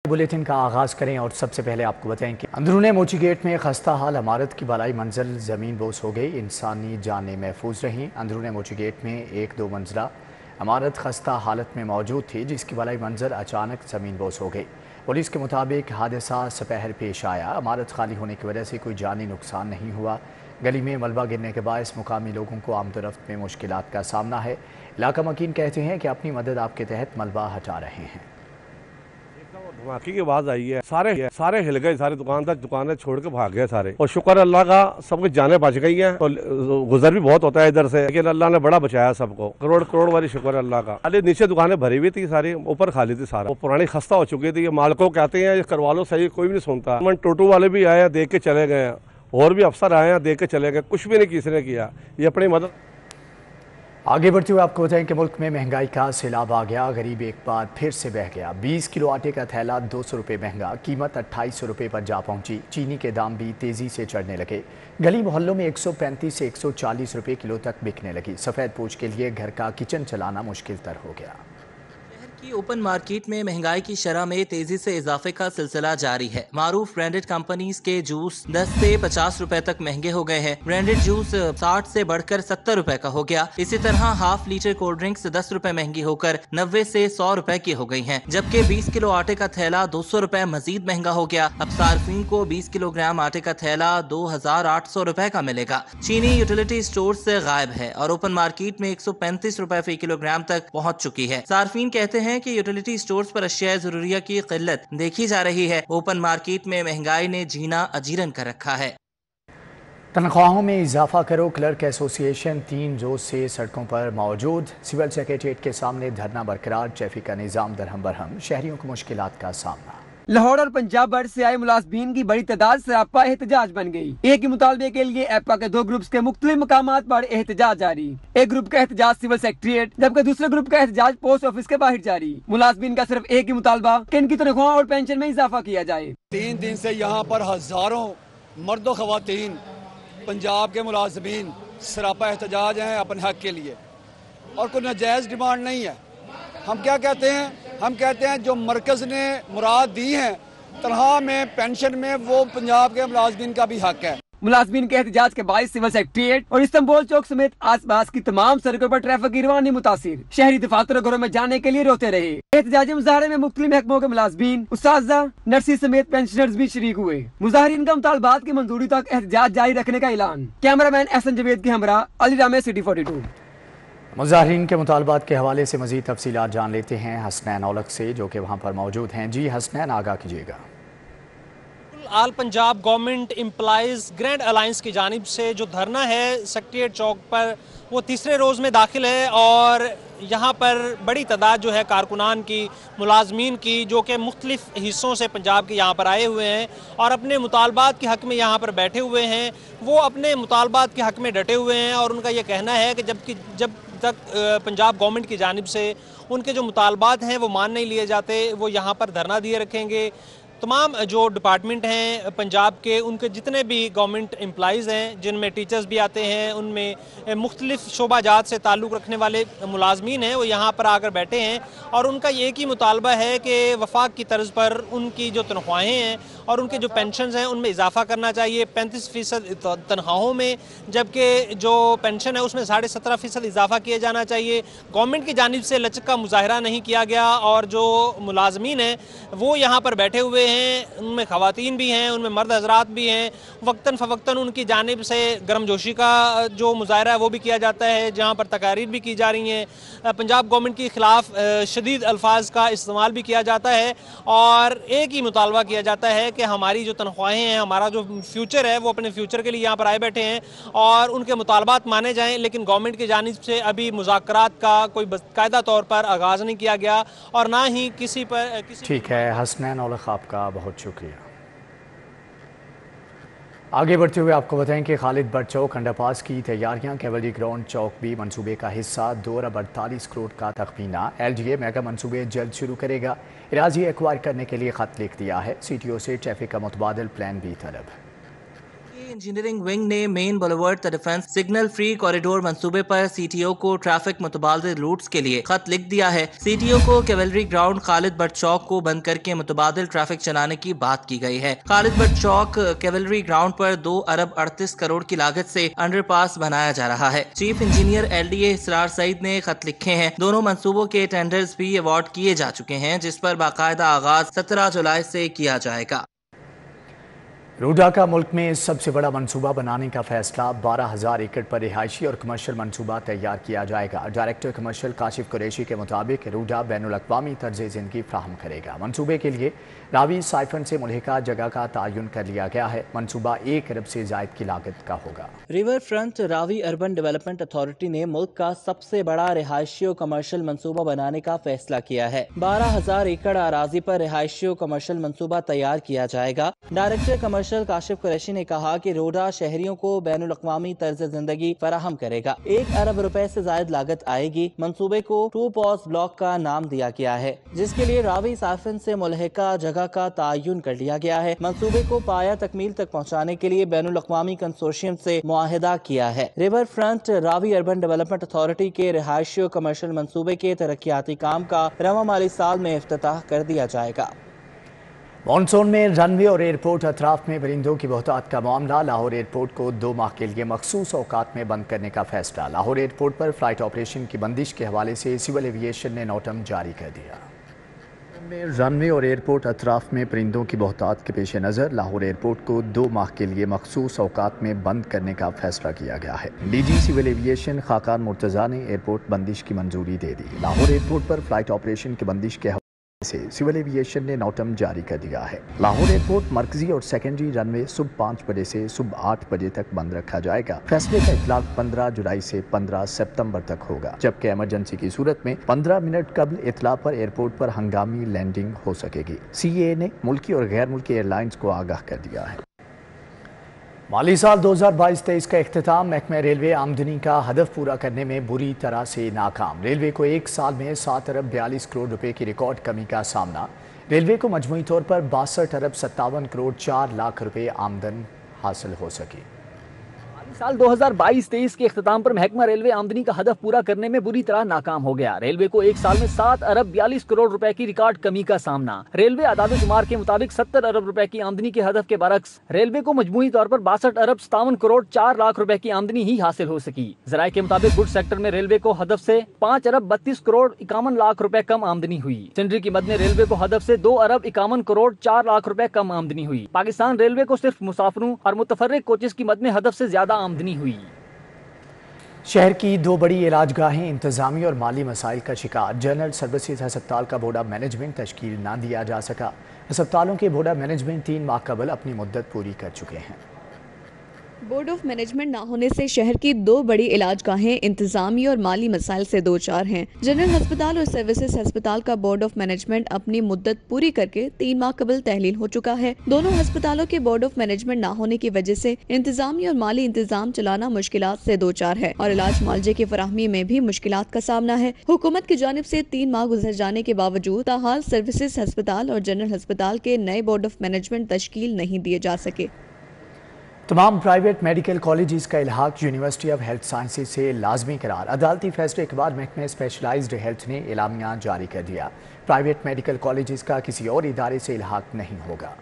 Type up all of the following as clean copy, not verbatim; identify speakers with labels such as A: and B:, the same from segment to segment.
A: Bulletin का आगाज़ करें और सबसे पहले आपको बताएं कि अंदरूने मोची गेट में खस्ता हाल इमारत की बालाई मंजिल ज़मीन बोस हो गई, इंसानी जानें महफूज रहीं। अंदरूने मोची गेट में एक 2 मंजिला इमारत खस्ता हालत में मौजूद थी, जिसकी बालाई मंजिल अचानक ज़मीन बोस हो गई। पुलिस के मुताबिक हादसा सपहर पेश आया। इमारत खाली होने की वजह से कोई जानी नुकसान नहीं हुआ। गली में मलबा गिरने के बायस मुकामी लोगों को आमदोरफ्त में मुश्किलात का सामना है। इलाका मकीन कहते हैं कि अपनी मदद आपके तहत मलबा हटा रहे हैं।
B: धमाके की आवाज आई है, सारे हिल गए, सारे दुकानें छोड़ के भाग गए सारे। और शुक्र अल्लाह का सबकी जानें बच गई हैं। तो गुजर भी बहुत होता है इधर से, लेकिन अल्लाह ने बड़ा बचाया सबको। करोड़ वाली शुक्र अल्लाह का। अरे नीचे दुकानें भरी हुई थी सारी, ऊपर खाली थी सारा। वो पुरानी खस्ता हो चुकी थी। मालिकों कहते हैं ये करवा लो सही, कोई भी नहीं सुनता। टोटो वाले भी आए, देख के चले गए, और भी अफसर आए हैं, देख के चले गए, कुछ भी नहीं किसी ने किया। ये अपनी मदद।
A: आगे बढ़ते हुए आपको बताएं कि मुल्क में महंगाई का सैलाब आ गया। गरीब एक बार फिर से बह गया। 20 किलो आटे का थैला 200 रुपये महंगा, कीमत 2800 रुपये पर जा पहुंची। चीनी के दाम भी तेजी से चढ़ने लगे। गली मोहल्लों में 135 से 140 रुपये किलो तक बिकने लगी। सफ़ेद पोश के लिए घर का किचन चलाना मुश्किल तर हो गया।
C: की ओपन मार्केट में महंगाई की शरह में तेजी से इजाफे का सिलसिला जारी है। मारूफ ब्रांडेड कंपनीज के जूस 10 से 50 रुपए तक महंगे हो गए हैं। ब्रांडेड जूस 60 से बढ़कर 70 रुपए का हो गया। इसी तरह हाफ लीटर कोल्ड ड्रिंक्स 10 रुपए महंगी होकर 90 से 100 रुपए की हो गई हैं। जबकि 20 किलो आटे का थैला 200 रुपए मजीद महंगा हो गया। अब सार्फिन को 20 किलोग्राम आटे का थैला 2800 रुपए का मिलेगा। चीनी यूटिलिटी स्टोर से गायब है और ओपन मार्केट में 135 रुपए फी किलोग्राम तक पहुँच चुकी है। सार्फिन कहते हैं कि यूटिलिटी स्टोर्स पर अशिया जरूरिया की किल्लत देखी जा रही है। ओपन मार्केट में महंगाई ने जीना अजीरन कर रखा है।
A: तनख्वाहों में इजाफा करो। क्लर्क एसोसिएशन 3 रोज से सड़कों पर मौजूद। सिविल सेक्रेटेरिएट के सामने धरना बरकरार। ट्रैफिक का निजाम दरहम बरहम। शहरियों को मुश्किलात का सामना।
D: लाहौर और पंजाब भर से आए मुलाजमीन की बड़ी तादाद सरापा एहतजाज बन गई। एक ही मुतालबे के लिए एपा के 2 ग्रुप्स के मुख्तलिफ मकामात पर एहतजाज जारी। एक ग्रुप का एहतजाज सिविल सेक्रेटेरिएट, जबकि दूसरे ग्रुप का एहतजाज पोस्ट ऑफिस के बाहर जारी। मुलाजमीन का सिर्फ एक ही मुतालबा कि इनकी तनख्वाह और पेंशन में इजाफा किया जाए।
E: 3 दिन से यहाँ पर हजारों मर्द ख़वातीन पंजाब के मुलाजमीन सरापा एहतजाज हैं अपने हक के लिए, और कोई नाजायज़ डिमांड नहीं है। हम क्या कहते हैं? हम कहते हैं जो मरकज़ ने मुराद दी है तनख्वाह में, पेंशन में, वो पंजाब के मुलाजमीन का भी हक है।
D: मुलाजमीन के एहतजाज के बायस सिविल सेक्रेटेरिएट और इस्तांबुल चौक समेत आसपास की तमाम सड़कों पर ट्रैफिक की रवानी मुतासिर। शहरी दफातर घरों में जाने के लिए रोते रहे। एहतजाजी मुजाहरे में मुख्तलिफ महकमों के मुलाजमीन, उस्ताज़ा, नर्सी समेत पेंशनर्स भी शरीक हुए। मुजाहरीन का मुतालबात की मंजूरी तक एहतजाज जारी रखने का ऐलान। कैमरामैन एहसन जवेद के हमरा अली रामे, सिटी 42।
A: मुजाहरीन के मुतालबात के हवाले से मज़ीद तफसीलात जान लेते हैं हसनैन औलख से, जो कि वहाँ पर मौजूद हैं। जी हसनैन, आगाह कीजिएगा।
F: All Punjab government employees grand alliance की जानिब से जो धरना है सेक्रेटेरिएट चौक पर, वो तीसरे रोज़ में दाखिल है। और यहाँ पर बड़ी तादाद जो है कारकुनान की, मुलाजमीन की, जो कि मुख्तलिफ हिस्सों से पंजाब के यहाँ पर आए हुए हैं और अपने मुतालबात के हक़ में यहाँ पर बैठे हुए हैं। वो अपने मुतालबात के हक़ में डटे हुए हैं और उनका ये कहना है कि जब तक पंजाब गवर्नमेंट की जानिब से उनके जो मुतालबात हैं वो मान नहीं लिए जाते, वो यहाँ पर धरना दिए रखेंगे। तमाम जो डिपार्टमेंट हैं पंजाब के, उनके जितने भी गवर्नमेंट एम्प्लॉइज़ हैं, जिनमें टीचर्स भी आते हैं, उनमें मुख्तलिफ शोबाजात से ताल्लुक़ रखने वाले मुलाजमीन हैं, वो यहाँ पर आकर बैठे हैं। और उनका एक ही मुतालबा है कि वफाक की तर्ज पर उनकी जो तनख्वाहें हैं और उनके जो पेंशन हैं उनमें इजाफा करना चाहिए 35% तनख्वाहों में, जबकि जो पेंशन है उसमें 17.5% इजाफा किया जाना चाहिए। गवर्नमेंट की जानिब से लचक का मुजाहरा नहीं किया गया और जो मुलाजमीन हैं वो यहाँ पर बैठे हुए हैं, उनमें ख़वातीन भी हैं, उनमें मर्द हजरात भी हैं। वक्तन फ़वक्तन उनकी जानिब से गर्मजोशी का जो मुजाहरा है वो भी किया जाता है, जहाँ पर तकारीर भी की जा रही हैं। पंजाब गवर्नमेंट के ख़िलाफ़ शदीद अल्फाज का इस्तेमाल भी किया जाता है और एक ही मुतालबा किया जाता है कि हमारी जो तनख्वाहें हैं, हमारा जो फ्यूचर है, वो अपने फ्यूचर के लिए यहाँ पर आए बैठे हैं और उनके मुतालबात माने जाएँ। लेकिन गवर्नमेंट की जानिब से अभी मुज़ाकरात का कोई बाकायदा तौर पर आगाज़ नहीं किया गया और ना ही किसी पर
A: ठीक है हसनैन औलख, आपका बहुत शुक्रिया। आगे बढ़ते हुए आपको बताएं कि खालिद बट चौक अंडरपास की तैयारियां। कैवलरी ग्राउंड चौक भी मंसूबे का हिस्सा। 2 अरब 48 करोड़ का तखमीना। LGA मेगा मंसूबे जल्द शुरू करेगा। इराजी एक्वायर करने के लिए खत लिख दिया है। CTO से ट्रैफिक का मुतबादिल प्लान भी तलब।
C: इंजीनियरिंग विंग ने main boulevard defence signal free corridor मंसूबे पर सीटीओ को ट्रैफिक मुतबादिल रूट्स के लिए खत लिख दिया है। सीटीओ को कैवेलरी ग्राउंड खालिद भट्ट चौक को बंद करके मुतबादिल ट्रैफिक चलाने की बात की गई है। खालिद भट्ट चौक कैवेलरी ग्राउंड पर 2 अरब 38 करोड़ की लागत से अंडरपास बनाया जा रहा है। चीफ इंजीनियर LDA इसरार सईद ने खत लिखे हैं। दोनों मंसूबों के टेंडर्स भी अवार्ड किए जा चुके हैं, जिस पर बाकायदा आगाज 17 जुलाई से किया जाएगा।
A: रूडा का मुल्क में सबसे बड़ा मंसूबा बनाने का फैसला 12,000 एकड़ पर रिहायशी और कमर्शियल मंसूबा तैयार किया जाएगा। डायरेक्टर कमर्शियल काशिफ कुरैशी के मुताबिक रूडा बैनुल-अक़वामी तर्ज ज़िंदगी फ्राहम करेगा। मंसूबे के लिए रावी साइफन से मुल्हिका जगह का तयन कर लिया गया है। मंसूबा 1 अरब से ज़ायद की लागत का होगा।
C: River front Ravi urban development authority ने मुल्क का सबसे बड़ा रिहायशी और कमर्शियल मंसूबा बनाने का फैसला किया है। 12,000 एकड़ अराजी पर रिहायशी और कमर्शियल मंसूबा तैयार किया जाएगा। डायरेक्टर कमर्शियल काशिफ कुरैशी ने कहा कि रोडा शहरियों को बैनुल अक़वामी तर्ज जिंदगी फराहम करेगा। 1 अरब रुपए से जायद लागत आएगी। मंसूबे को 2 पॉज ब्लॉक का नाम दिया गया है, जिसके लिए रावी साफिन से मुल्हिका जगह का तयन कर लिया गया है। मंसूबे को पाया तकमील तक पहुँचाने के लिए बैनुल अक़वामी कंसोर्शियम से मुआहिदा किया है। River front Ravi urban development authority के रिहायशी और कमर्शियल मंसूबे के तरक्याती काम का रवा माली साल में इफ्तिताह कर दिया जाएगा।
A: मानसून में रनवे और एयरपोर्ट अतराफ में परिंदों की बहुतात का मामला। लाहौर एयरपोर्ट को 2 माह के लिए मखसूस औकात में बंद करने का फैसला। लाहौर एयरपोर्ट पर फ्लाइट ऑपरेशन की बंदिश के हवाले से सिविल एविएशन ने नोटम जारी कर दिया। रनवे और एयरपोर्ट अतराफ में परिंदों की बहुतात के पेश नज़र लाहौर एयरपोर्ट को 2 माह के लिए मखसूस औकात में बंद करने का फैसला किया गया है। DG civil aviation Khaqan Murtaza ने एयरपोर्ट बंदिश की मंजूरी दे दी। लाहौर एयरपोर्ट पर फ्लाइट ऑपरेशन की बंदिश के से सिविल एविएशन ने नोटम जारी कर दिया है। लाहौर एयरपोर्ट मरकजी और सेकेंडरी रनवे सुबह 5 बजे से सुबह 8 बजे तक बंद रखा जाएगा। फैसले का इतलाक 15 जुलाई से 15 सितंबर तक होगा, जबकि इमरजेंसी की सूरत में 15 मिनट कबल इतला पर एयरपोर्ट पर हंगामी लैंडिंग हो सकेगी। CAA ने मुल्की और गैर मुल्की एयरलाइंस को आगाह कर दिया है। माली साल 2022-23 का इख्तिताम महकमा रेलवे आमदनी का हदफ पूरा करने में बुरी तरह से नाकाम। रेलवे को 1 साल में 7 अरब 42 करोड़ रुपए की रिकॉर्ड कमी का सामना। रेलवे को मजमूई तौर पर 62 अरब 57 करोड़ 4 लाख रुपए आमदन हासिल हो सकी।
G: साल 2022-23 के इख्तिताम पर महकमा रेलवे आमदनी का हदफ पूरा करने में बुरी तरह नाकाम हो गया। रेलवे को 1 साल में 7 अरब 42 करोड़ रुपए की रिकॉर्ड कमी का सामना। रेलवे आदाद शुमार के मुताबिक 70 अरब रुपए की आमदनी के हदफ के बरक्स रेलवे को मजमूई तौर पर 62 अरब 57 करोड़ 4 लाख रुपए की आमदनी ही हासिल हो सकी। ज़राए के मुताबिक गुड सेक्टर में रेलवे को हदफ से 5 अरब 32 करोड़ 51 लाख रुपए कम आमदनी हुई। सेंट्री की मद में रेलवे को हदफ से 2 अरब 51 करोड़ 4 लाख रुपए कम आमदनी हुई। पाकिस्तान रेलवे को सिर्फ मुसाफिरों और मुतफर्रिक कोचेस की मद में हदफ से ज्यादा आमदनी हुई।
A: शहर की 2 बड़ी इलाजगाहें इंतजामी और माली मसाइल का शिकार। जनरल सर्विसेज अस्पताल का बोर्ड ऑफ मैनेजमेंट तश्कील ना दिया जा सका। अस्पतालों के बोर्ड ऑफ मैनेजमेंट 3 माह कबल अपनी मुद्दत पूरी कर चुके हैं।
H: बोर्ड ऑफ मैनेजमेंट ना होने से शहर की 2 बड़ी इलाजगाहें इंतजामी और माली मसाइल से दो चार हैं। जनरल अस्पताल और सर्विसेज अस्पताल का बोर्ड ऑफ मैनेजमेंट अपनी मुद्दत पूरी करके 3 माह कबल तहलील हो चुका है। दोनों अस्पतालों के बोर्ड ऑफ मैनेजमेंट ना होने की वजह से इंतजामी और माली इंतजाम चलाना मुश्किलात से दो चार है और इलाज मुआवजे की फराहमी में भी मुश्किलात का सामना है। हुकूमत की जानिब से 3 माह गुजर जाने के बावजूद ताहाल सर्विसेज अस्पताल और जनरल अस्पताल के नए बोर्ड ऑफ मैनेजमेंट तश्कील नहीं दिए जा सके।
A: तमाम प्राइवेट मेडिकल कॉलेजेस का इल्हाक यूनिवर्सिटी ऑफ हेल्थ साइंसेज से लाजमी करार। अदालती फैसले के बाद महकमे स्पेशलाइज्ड हेल्थ ने एलामिया जारी कर दिया। प्राइवेट मेडिकल कॉलेजेस का किसी और इदारे से इल्हाक नहीं होगा।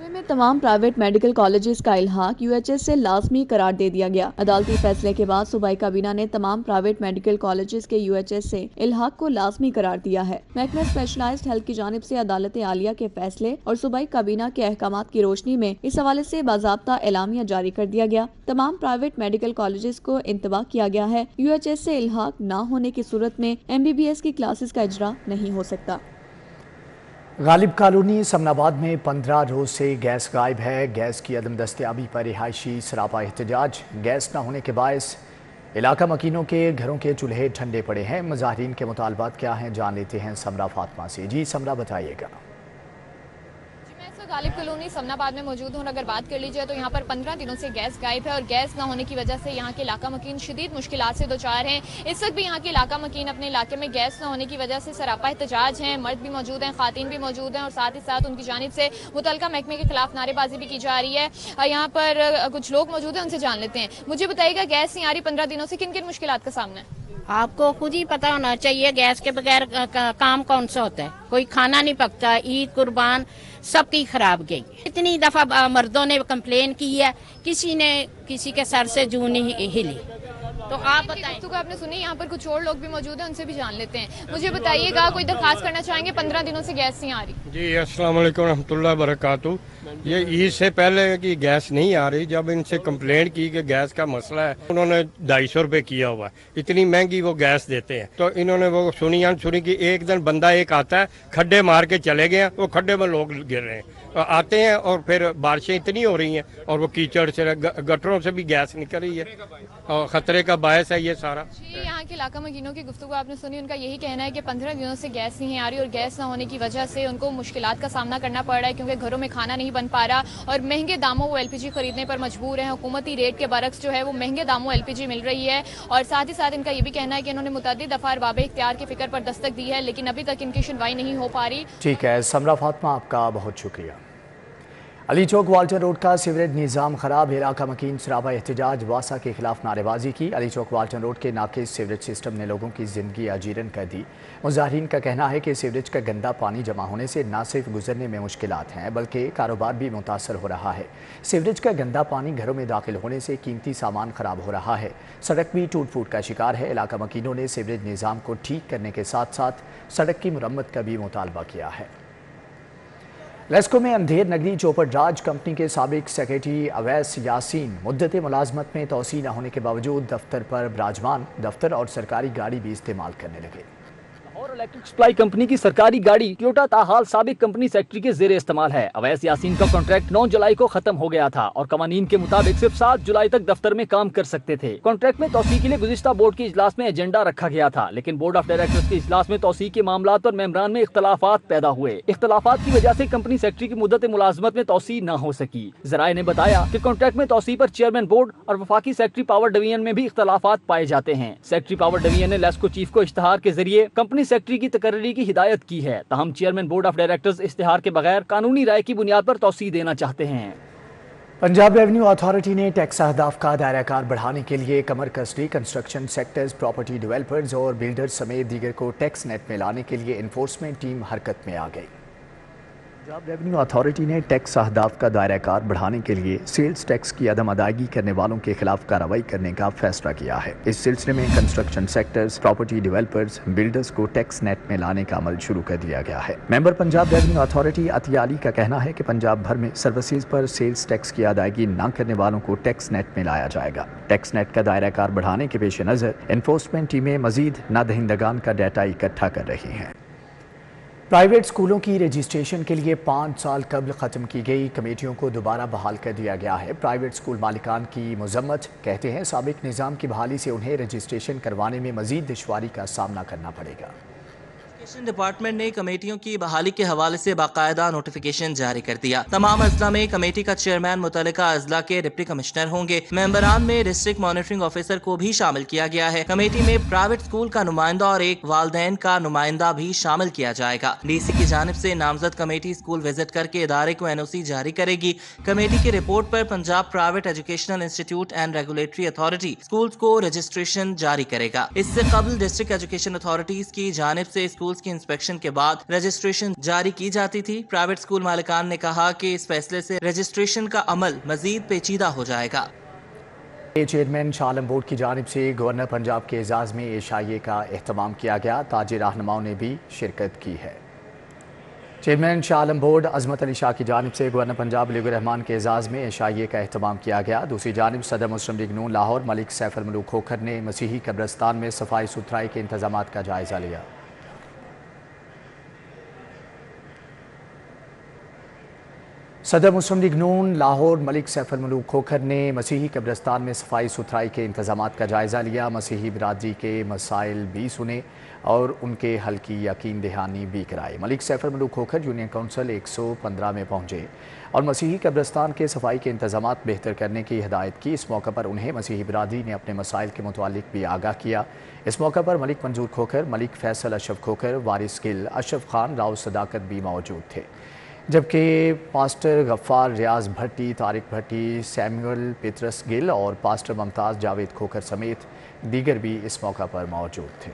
H: में तमाम प्राइवेट मेडिकल कॉलेजेस का इल्हाक UHS से लाजमी करार दे दिया गया। अदालती फैसले के बाद सूबाई काबीना ने तमाम प्राइवेट मेडिकल कॉलेजेस के UHS से इल्हाक को लाजमी करार दिया है। महकमा स्पेशलाइज्ड हेल्थ की जानिब से अदालत आलिया के फैसले और सूबाई काबीना के अहकामात की रोशनी में इस हवाले से बाज़ाब्ता एलामिया जारी कर दिया गया। तमाम प्राइवेट मेडिकल कॉलेजेस को इंतबाह किया गया है। UHS से इल्हाक न होने की सूरत में MBBS की क्लासेस का इजरा नहीं हो सकता।
A: गालिब कॉलोनी समनाबाद में 15 रोज से गैस गायब है। गैस की अदम दस्तयाबी पर रिहायशी सरापा एहतजाज। गैस न होने के बायस इलाका मकीनों के घरों के चूल्हे ठंडे पड़े हैं। मुजाहिरीन के मुतालबात क्या हैं, जान लेते हैं समरा फातिमा से। जी समरा, बताइएगा।
I: गालिब कॉलोनी समनाबाद में मौजूद हूँ और अगर बात कर ली जाए तो यहाँ पर 15 दिनों से गैस गायब है और गैस न होने की वजह से यहाँ के इलाका मकीन शदीद मुश्किलात से दोचार हैं। इस वक्त भी यहाँ के इलाका मकीन अपने इलाके में गैस न होने की वजह से सरापा एहतजाज हैं। मर्द भी मौजूद हैं, खातिन भी मौजूद हैं और साथ ही साथ उनकी जानिब से मुतलका महकमे के खिलाफ नारेबाजी भी की जा रही है। यहाँ पर कुछ लोग मौजूद हैं, उनसे जान लेते हैं। मुझे बताइएगा, गैस नहीं आ रही 15 दिनों से, किन किन मुश्किलात का सामना है?
J: आपको खुद ही पता होना चाहिए गैस के बगैर काम कौन सा होता है। कोई खाना नहीं पकता, ईद कुर्बान सबकी खराब गई। इतनी दफा मर्दों ने कंप्लेन की है, किसी ने किसी के सर से जूं नहीं हिली। तो आप बताएं। तो आपने सुनी, यहाँ पर कुछ और लोग भी मौजूद हैं, उनसे भी जान लेते हैं। मुझे बताइएगा, कोई दरखास्त करना चाहेंगे? 15 दिनों से गैस नहीं आ रही।
K: जी अस्सलाम वालेकुम रहमतुल्लाह बरकातहू। ये ईद से पहले की गैस नहीं आ रही, जब इनसे कंप्लेंट की कि गैस का मसला है, उन्होंने 250 रुपये किया हुआ है। इतनी महंगी वो गैस देते हैं, तो इन्होंने वो सुनी अनसुनी की एक दिन बंदा एक आता है, खड्डे मार के चले गए, वो खड्डे में लोग गिर रहे हैं, आते हैं और फिर बारिशें इतनी हो रही हैं और वो कीचड़ से गटरों से भी गैस निकल रही है और खतरे का बायस है ये सारा।
I: यहाँ के इलाका मकीनों की गुफ्तगू आपने सुनी, उनका यही कहना है कि 15 दिनों से गैस नहीं आ रही और गैस न होने की वजह से उनको मुश्किलात का सामना करना पड़ रहा है, क्योंकि घरों में खाना नहीं बन पा रहा और महंगे दामों वो LPG खरीदने पर मजबूर हैं। हुकूमती रेट के बरक्स जो है वो महंगे दामों LPG मिल रही है और साथ ही साथ इनका ये भी कहना है कि इन्होंने मुतअद्दिद दफा अरबाब इख्तियार की फिक्र पर दस्तक दी है, लेकिन अभी तक इनकी सुनवाई नहीं हो पा रही।
A: ठीक है समरा फातिमा, आपका बहुत शुक्रिया। अली चौक वाल्टन रोड का सीवरेज निज़ाम खराब, इलाका मकीन सराबा एहतजाज, वासा के खिलाफ नारेबाजी की। अली चौक वाल्टन रोड के नाकिस सीवरेज सिस्टम ने लोगों की जिंदगी अजीरन कर दी। मुजाहिरीन का कहना है कि सीवरेज का गंदा पानी जमा होने से न सिर्फ गुजरने में मुश्किलात हैं बल्कि कारोबार भी मुतासर हो रहा है। सीवरेज का गंदा पानी घरों में दाखिल होने से कीमती सामान खराब हो रहा है, सड़क भी टूट फूट का शिकार है। इलाका मकीनों ने सीवरेज निज़ाम को ठीक करने के साथ साथ सड़क की मुरम्मत का भी मुतालबा किया है। लेस्को में अंधेर नगरी चौपड़ राज कंपनी के साबिक सेक्रेटरी अवैस यासीन मुद्दत मुलाजमत में तोसी न होने के बावजूद दफ्तर पर विराजमान, दफ्तर और सरकारी गाड़ी भी इस्तेमाल करने लगे।
G: और इलेक्ट्रिक सप्लाई कंपनी की सरकारी गाड़ी टोयोटा ताहाल साबिक कंपनी सेक्रेटरी के जेर इस्तेमाल है। अवैस यासीन का कॉन्ट्रैक्ट 9 जुलाई को खत्म हो गया था और कवानीन के मुताबिक सिर्फ 7 जुलाई तक दफ्तर में काम कर सकते थे। कॉन्ट्रैक्ट में तौसीक के लिए गुज़िश्ता बोर्ड के इजलास में एजेंडा रखा गया था, लेकिन बोर्ड ऑफ डायरेक्टर्स के इजलास में तौसीक के मामलात पर मेंबरान में इख्तलाफात पैदा हुए। इख्तलाफात की वजह से कंपनी सेक्रेटरी की मुद्दत मुलाजमत में तौसी न हो सकी। जराए ने बताया कि कॉन्ट्रैक्ट में तौसी पर चेयरमैन बोर्ड और वफाकी सेक्रेटरी पावर डिवीजन में भी इख्तलाफात पाए जाते हैं। सेक्रेटरी पावर डिवीजन ने लेस्को चीफ को इश्तहार के जरिए कंपनी सेक्रेटरी की तकर्री की हिदायत की है, तहम चेयरमैन बोर्ड ऑफ डायरेक्टर्स इश्तिहार के बगैर कानूनी राय की बुनियाद पर तौसी देना चाहते हैं।
A: पंजाब रेवेन्यू अथॉरिटी ने टैक्स अहदाफ का दायरा कार बढ़ाने के लिए कमर कसरी, कंस्ट्रक्शन सेक्टर्स, प्रॉपर्टी डेवलपर्स और बिल्डर्स समेत दीगर को टैक्स नेट में लाने के लिए इन्फोर्समेंट टीम हरकत में आ गई। पंजाब रेवेन्यू अथॉरिटी ने टैक्स अहदाफ का दायरा कार बढ़ाने के लिए सेल्स टैक्स की अदम अदायगी करने वालों के खिलाफ कार्रवाई करने का फैसला किया है। इस सिलसिले में construction sectors, property developers, builders को टैक्स नेट में लाने का अमल शुरू कर दिया गया है। Member Punjab revenue authority Atiya Ali का कहना है कि पंजाब भर में सर्विसेज पर सेल्स टैक्स की अदायगी न करने वालों को टैक्स नेट में लाया जाएगा। टैक्स नेट का दायरा कार बढ़ाने के पेश नज़र इन्फोर्समेंट टीमें मजीद नादहिंदगान का डाटा इकट्ठा कर रही हैं। प्राइवेट स्कूलों की रजिस्ट्रेशन के लिए 5 साल कबल ख़त्म की गई कमेटियों को दोबारा बहाल कर दिया गया है। प्राइवेट स्कूल मालिकान की मजम्मत, कहते हैं साबिक निज़ाम की बहाली से उन्हें रजिस्ट्रेशन करवाने में मजीद दुश्वारी का सामना करना पड़ेगा।
C: एजुकेशन डिपार्टमेंट ने कमेटियों की बहाली के हवाले से बाकायदा नोटिफिकेशन जारी कर दिया। तमाम अजला में कमेटी का चेयरमैन मुतल्लिका अजला के डिप्टी कमिश्नर होंगे। मेंबरान में डिस्ट्रिक्ट मॉनिटरिंग ऑफिसर को भी शामिल किया गया है। कमेटी में प्राइवेट स्कूल का नुमाइंदा और एक वालदैन का नुमाइंदा भी शामिल किया जाएगा। DC की जानिब से नामजद कमेटी स्कूल विजिट करके इदारे को NOC जारी करेगी। कमेटी की रिपोर्ट पर Punjab private educational institute and regulatory authority schools को रजिस्ट्रेशन जारी करेगा। इससे कबल डिस्ट्रिक्ट एजुकेशन अथॉरिटीज की जानिब से स्कूल की इंस्पेक्शन के बाद रजिस्ट्रेशन जारी की जाती थी। प्राइवेट स्कूल मालिकान ने कहा कि इस फैसले से रजिस्ट्रेशन का अमल मजीद पेचीदा हो जाएगा।
A: चेयरमैन शाह आलम बोर्ड की जानिब से गवर्नर पंजाब के एजाज में एशाइये का एहतमाम किया गया। ताजे रहनुमाओं ने भी शिरकत की है। चेयरमैन शाह आलम बोर्ड अजमत अली शाह की जानिब से गवर्नर पंजाब वली रहमान के एजाज़ में एशाइये का एहतमाम किया गया। दूसरी जानिब सदर मुस्लिम लीग नून लाहौर मलिक सैफ अल मलूक खोखर ने मसीही कब्रिस्तान में सफाई सुथराई के इंतजाम का जायजा लिया। صدر مسلم لیگ نون لاہور ملک سیف الملوک کھوکھر نے مسیحی قبرستان میں صفائی ستھرائی کے انتظامات کا جائزہ لیا۔ مسیحی برادری کے مسائل بھی سنے اور ان کے حل کی یقین دہانی بھی کرائی۔ ملک safe ul Malook Khokhar union council 115 میں پہنچے اور مسیحی قبرستان کے صفائی کے انتظامات بہتر کرنے کی ہدایت کی۔ اس موقع پر انہیں مسیحی برادری نے اپنے مسائل کے متعلق بھی آگاہ کیا۔ اس موقع پر ملک منظور کھوکھر، ملک فیصل اشرف کھوکھر، وارث گل، اشرف خان، راؤ صداقت بھی موجود تھے، جبکہ پاسٹر غفار ریاض بھٹی، طارق بھٹی، سیمول پیترس گل اور پاسٹر ممتاز جاوید کھوکھر سمیت دیگر بھی اس موقع پر موجود تھے۔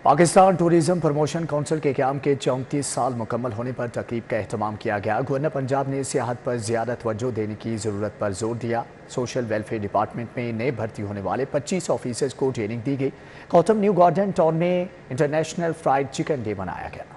A: پاکستان ٹورزم پروموشن کونسل کے قیام کے 34 سال مکمل ہونے پر تقریب کا اہتمام کیا گیا۔ گورنر پنجاب نے سیاحت پر زیادہ توجہ دینے کی ضرورت پر زور دیا۔ سوشل ویلفیئر ڈپارٹمنٹ میں نئے بھرتی ہونے والے 25 آفیسرز کو ٹریننگ دی گئی۔ کوتھم نیو گارڈن ٹاؤن میں انٹرنیشنل فرائیڈ چکن ڈے منایا گیا۔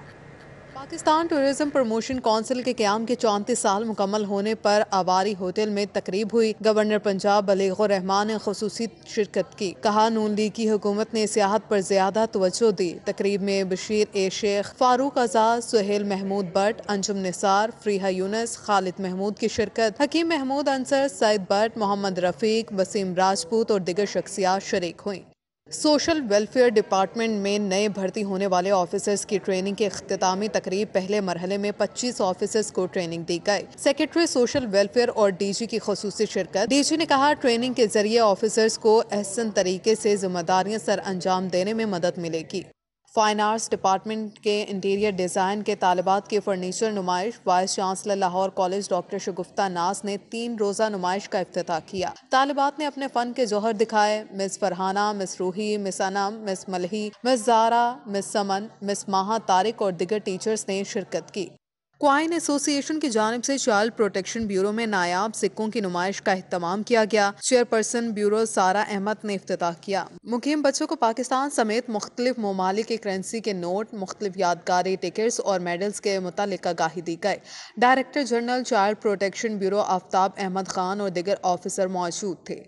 L: پاکستان ٹورزم پروموشن کونسل کے قیام کے 34 سال مکمل ہونے پر آواری ہوٹل میں تقریب ہوئی۔ گورنر پنجاب بلیغ الرحمان نے خصوصی شرکت کی۔ کہا نون لیگ کی حکومت نے سیاحت پر زیادہ توجہ دی۔ تقریب میں بشیر اے شیخ، فاروق آزاد، سہیل محمود بٹ، انجم نثار، فریحہ یونس، خالد محمود کی شرکت، حکیم محمود انصر، سعید بٹ، محمد رفیق، وسیم راجپوت اور دیگر شخصیات شریک ہوئیں۔ سوشل ویلفیئر ڈپارٹمنٹ میں نئے بھرتی ہونے والے آفیسرز کی ٹریننگ کے اختتامی تقریب پہلے مرحلے میں 25 آفیسرز کو ٹریننگ دی گئی۔ سیکرٹری سوشل ویلفیئر اور ڈی جی کی خصوصی شرکت۔ ڈی جی نے کہا ٹریننگ کے ذریعے آفیسرز کو احسن طریقے سے ذمہ داریاں سر انجام دینے میں مدد ملے گی۔ فائن آرٹس ڈپارٹمنٹ کے انٹیریئر ڈیزائن کے طالبات کی فرنیچر نمائش۔ Vice chancellor Lahore college doctor Shagufta Naz نے 3 روزہ نمائش کا افتتاح کیا۔ طالبات نے اپنے فن کے جوہر دکھائے۔ مس فرحانہ، مس روحی، مس انم، مس ملہی، مس زارا، مس سمن، مس ماہا طارق اور دیگر ٹیچرز نے شرکت کی۔ کوائن ایسوسی ایشن کی جانب سے چائلڈ پروٹیکشن بیورو میں نایاب سکوں کی نمائش کا اہتمام کیا گیا۔ چیئرپرسن بیورو سارا احمد نے افتتاح کیا۔ مقیم بچوں کو پاکستان سمیت مختلف ممالک کی کرنسی کے نوٹ، مختلف یادگاری ٹکٹس اور میڈلز کے متعلق آگاہی دی گئی۔ Director general child protection bureau Aftab Ahmed Khan اور دیگر آفیسر موجود تھے۔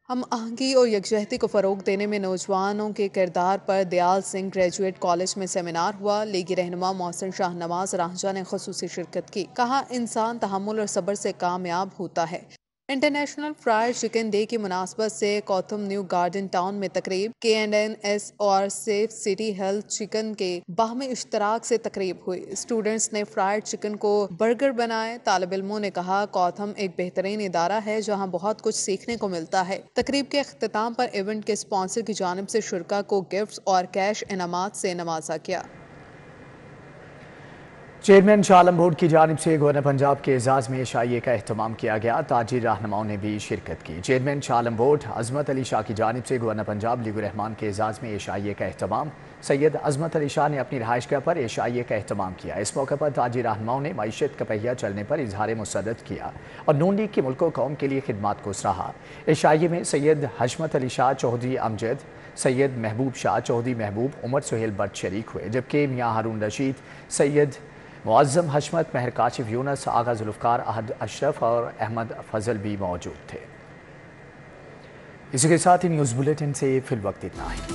L: ہم آہنگی اور یکجہتی کو فروغ دینے میں نوجوانوں کے کردار پر دیال سنگھ گریجویٹ کالج میں سیمینار ہوا۔ لیگی رہنما محسن شاہ نواز رانجھا نے خصوصی شرکت کی۔ کہا انسان تحمل اور صبر سے کامیاب ہوتا ہے۔ انٹرنیشنل فرائیڈ چکن ڈے کی مناسبت سے کوتھم نیو گارڈن ٹاؤن میں تقریب۔ KNNS اور سیف سٹی ہیلتھ چکن کے باہمی اشتراک سے تقریب ہوئی۔ اسٹوڈنٹس نے فرائیڈ چکن کو برگر بنائے۔ طالب علموں نے کہا کوتھم ایک بہترین ادارہ ہے جہاں بہت کچھ سیکھنے کو ملتا ہے۔ تقریب کے اختتام پر ایونٹ کے اسپانسر کی جانب سے شرکاء کو گفٹس اور کیش انعامات سے نوازا گیا۔
A: چیئرمین شاہ عالم بورڈ کی جانب سے گورنر پنجاب کے اعزاز میں عشائیے کا اہتمام کیا گیا۔ تاجر رہنماؤں نے بھی شرکت کی۔ چیئرمین شاہ عالم بورڈ عظمت علی شاہ کی جانب سے گورنر پنجاب لیگ الرحمان کے اعزاز میں عشائیے کا اہتمام۔ سید عظمت علی شاہ نے اپنی رہائش گاہ پر عشائیے کا اہتمام کیا۔ اس موقع پر تاجر رہنماؤں نے معیشت کا پہیہ چلنے پر اظہار مسرت کیا اور نون لیگ کی ملک و قوم کے لیے خدمات کو سراہا۔ عشائیے میں سید حشمت علی شاہ چودھری امجد، سید محبوب شاہ چودھری محبوب، عمر سہیل بٹ شریک ہوئے، جبکہ میاں ہارون رشید، سید معظم حشمت، مہر کاشف یونس، آغا ذوالفقار احد اشرف اور احمد فضل بھی موجود تھے۔ اسی کے ساتھ ہی نیوز بلیٹن سے فی الوقت اتنا ہے۔